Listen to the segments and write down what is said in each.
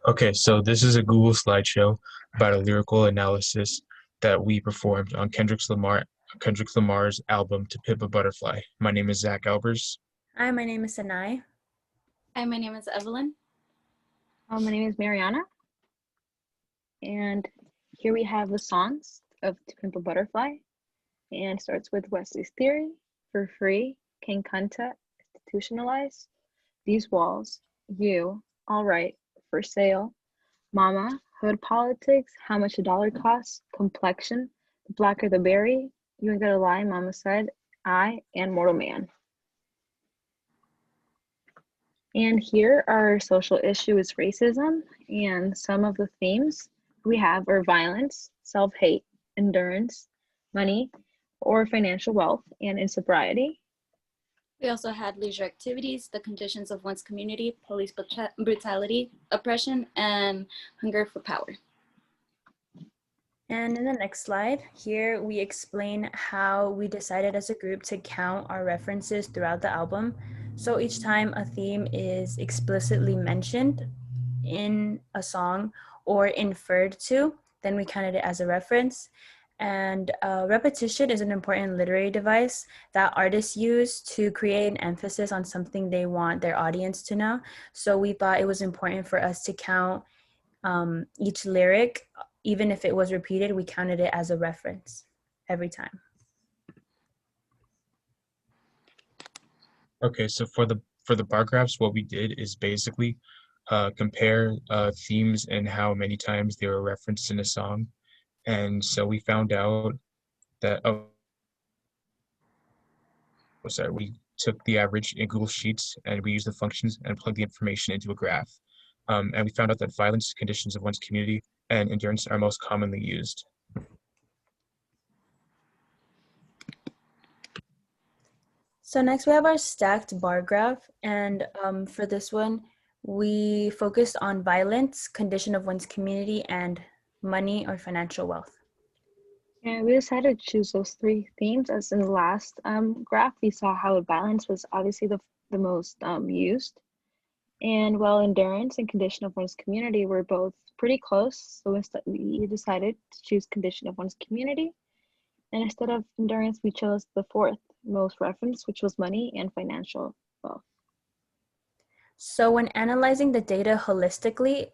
Okay, so this is a Google slideshow about a lyrical analysis that we performed on Kendrick Lamar's album "To Pimp a Butterfly." My name is Zach Albers. Hi, my name is Sanai. Hi, my name is Evelyn. My name is Mariana, and here we have the songs of To Pimp a Butterfly, and it starts with Wesley's Theory, For Free, King Kunta, Institutionalized, These Walls, You, All Right, For Sale, Mama, Hood Politics, How Much a Dollar Costs, Complexion, The Blacker the Berry, You Ain't Gotta Lie, Mama Said, I, and Mortal Man. And here our social issue is racism, and some of the themes we have are violence, self-hate, endurance, money or financial wealth, and insobriety. We also had leisure activities, the conditions of one's community, police brutality, oppression, and hunger for power. And in the next slide, here we explain how we decided as a group to count our references throughout the album. So each time a theme is explicitly mentioned in a song or inferred to, then we counted it as a reference. And repetition is an important literary device that artists use to create an emphasis on something they want their audience to know. So we thought it was important for us to count each lyric. Even if it was repeated, we counted it as a reference every time. Okay, so for the bar graphs, what we did is basically compare themes and how many times they were referenced in a song, and so we found out that we took the average in Google Sheets and we used the functions and plugged the information into a graph, and we found out that violence, conditions of one's community, and endurance are most commonly used. So next we have our stacked bar graph, and for this one, we focused on violence, condition of one's community, and money or financial wealth. And we decided to choose those three themes, as in the last graph, we saw how violence was obviously the most used. And while endurance and condition of one's community were both pretty close, so instead we decided to choose condition of one's community. And instead of endurance, we chose the fourth most reference, which was money and financial wealth. So when analyzing the data holistically,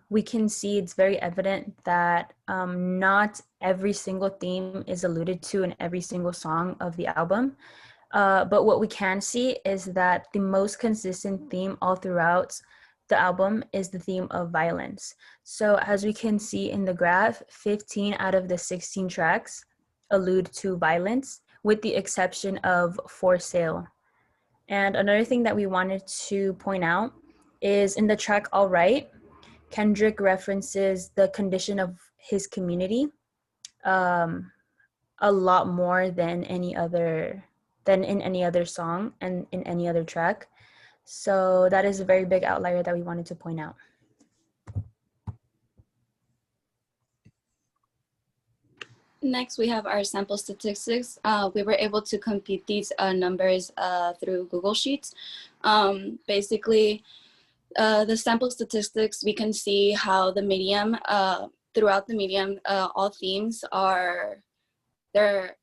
we can see it's very evident that not every single theme is alluded to in every single song of the album. But what we can see is that the most consistent theme all throughout the album is the theme of violence. So as we can see in the graph, 15 out of the 16 tracks allude to violence, with the exception of For Sale. And another thing that we wanted to point out is in the track All Right, Kendrick references the condition of his community a lot more than in any other song and in any other track. So that is a very big outlier that we wanted to point out. Next, we have our sample statistics. We were able to compute these numbers through Google Sheets. Basically, the sample statistics, we can see how the medium, throughout the medium, all themes the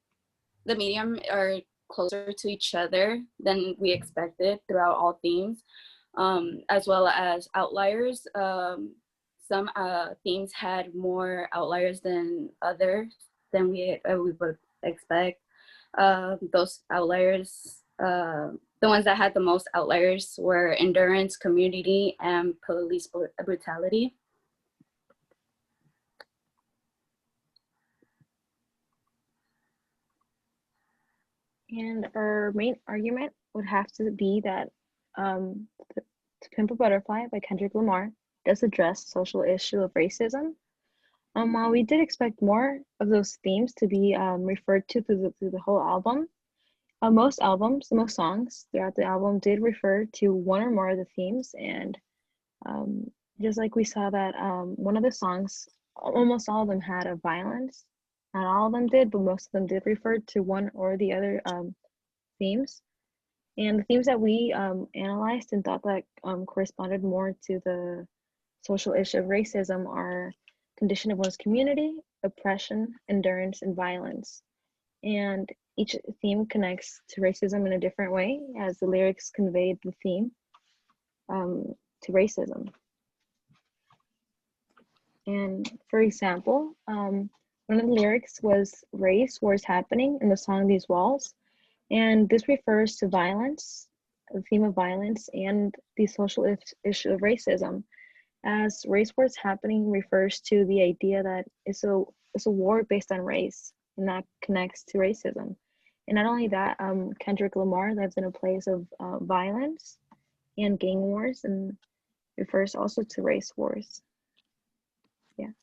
medium are closer to each other than we expected throughout all themes, as well as outliers. Some themes had more outliers than others than we would expect. Those outliers, the ones that had the most outliers were endurance, community, and police brutality. And our main argument would have to be that To Pimp a Butterfly by Kendrick Lamar does address social issue of racism. While we did expect more of those themes to be referred to through the whole album, most songs throughout the album did refer to one or more of the themes, and just like we saw that one of the songs, almost all of them had a violence. Not all of them did, but most of them did refer to one or the other themes. And the themes that we analyzed and thought that corresponded more to the social issue of racism are condition of one's community, oppression, endurance, and violence. And each theme connects to racism in a different way, as the lyrics conveyed the theme to racism. And for example, one of the lyrics was "Race, war is happening" in the song "These Walls," and this refers to violence, the theme of violence, and the social issue of racism. As race war is happening refers to the idea that it's a war based on race, and that connects to racism. And not only that, Kendrick Lamar lives in a place of violence and gang wars, and refers also to race wars. Yeah.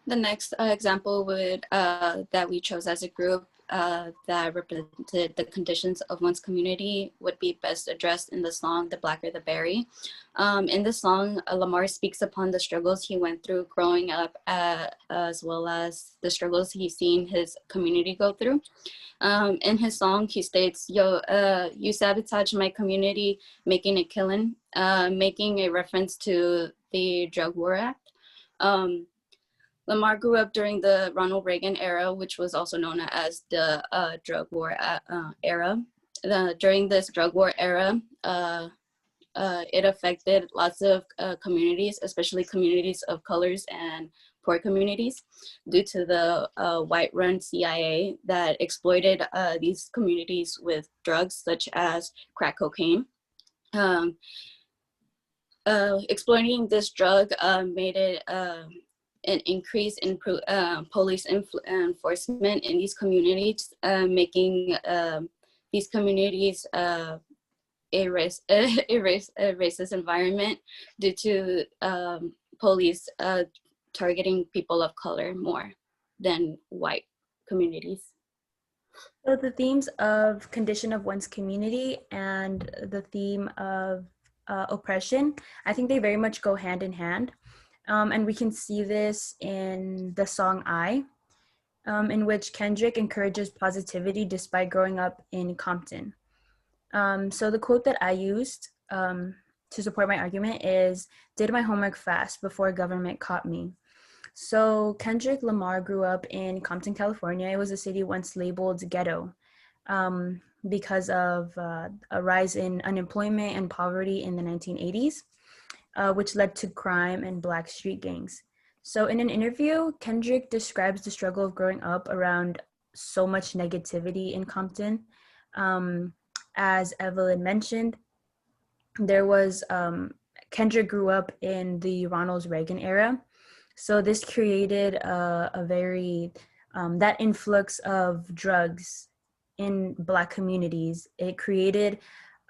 The next example would that we chose as a group that represented the conditions of one's community would be best addressed in the song "The Blacker the Berry." In the song, Lamar speaks upon the struggles he went through growing up, as well as the struggles he's seen his community go through. In his song, he states, "Yo, you sabotage my community, making a killing," making a reference to the Drug War Act. Lamar grew up during the Ronald Reagan era, which was also known as the drug war era. During this drug war era, it affected lots of communities, especially communities of colors and poor communities, due to the white-run CIA that exploited these communities with drugs such as crack cocaine. Exploiting this drug made it an increase in police enforcement in these communities, making these communities a racist environment due to police targeting people of color more than white communities. So the themes of condition of one's community and the theme of oppression, I think they very much go hand in hand. And we can see this in the song "I," in which Kendrick encourages positivity despite growing up in Compton. So the quote that I used to support my argument is, "Did my homework fast before government caught me." So Kendrick Lamar grew up in Compton, California. It was a city once labeled ghetto because of a rise in unemployment and poverty in the 1980s. Which led to crime and Black street gangs. So in an interview, Kendrick describes the struggle of growing up around so much negativity in Compton. As Evelyn mentioned, there was, Kendrick grew up in the Ronald Reagan era. So this created a very, that influx of drugs in Black communities. It created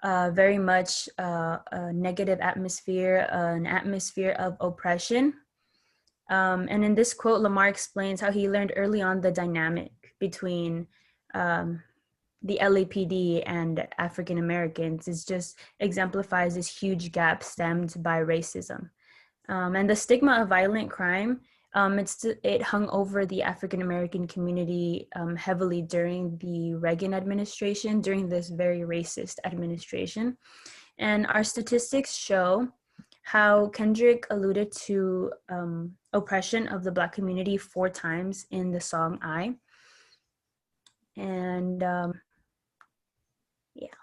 very much a negative atmosphere, an atmosphere of oppression. And in this quote, Lamar explains how he learned early on the dynamic between the LAPD and African Americans. It just exemplifies this huge gap stemmed by racism. And the stigma of violent crime, it hung over the African American community heavily during the Reagan administration, during this very racist administration. And our statistics show how Kendrick alluded to oppression of the Black community 4 times in the song "I." And yeah.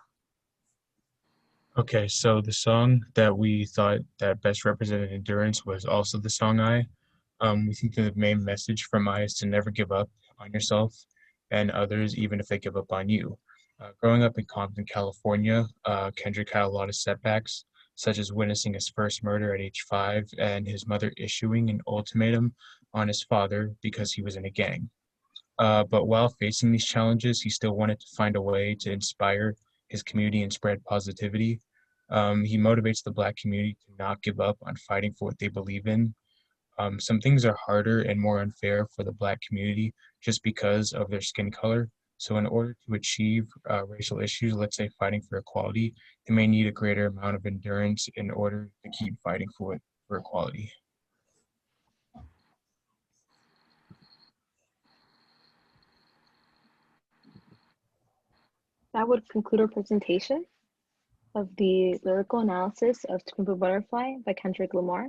Okay, so the song that we thought that best represented endurance was also the song "I." We think that the main message from "I" is to never give up on yourself and others, even if they give up on you. Growing up in Compton, California, Kendrick had a lot of setbacks, such as witnessing his first murder at age 5 and his mother issuing an ultimatum on his father because he was in a gang. But while facing these challenges, he still wanted to find a way to inspire his community and spread positivity. He motivates the Black community to not give up on fighting for what they believe in. Some things are harder and more unfair for the Black community just because of their skin color. So in order to achieve racial issues, let's say fighting for equality, they may need a greater amount of endurance in order to keep fighting for equality. That would conclude our presentation. of the lyrical analysis of To Pimp a Butterfly by Kendrick Lamar.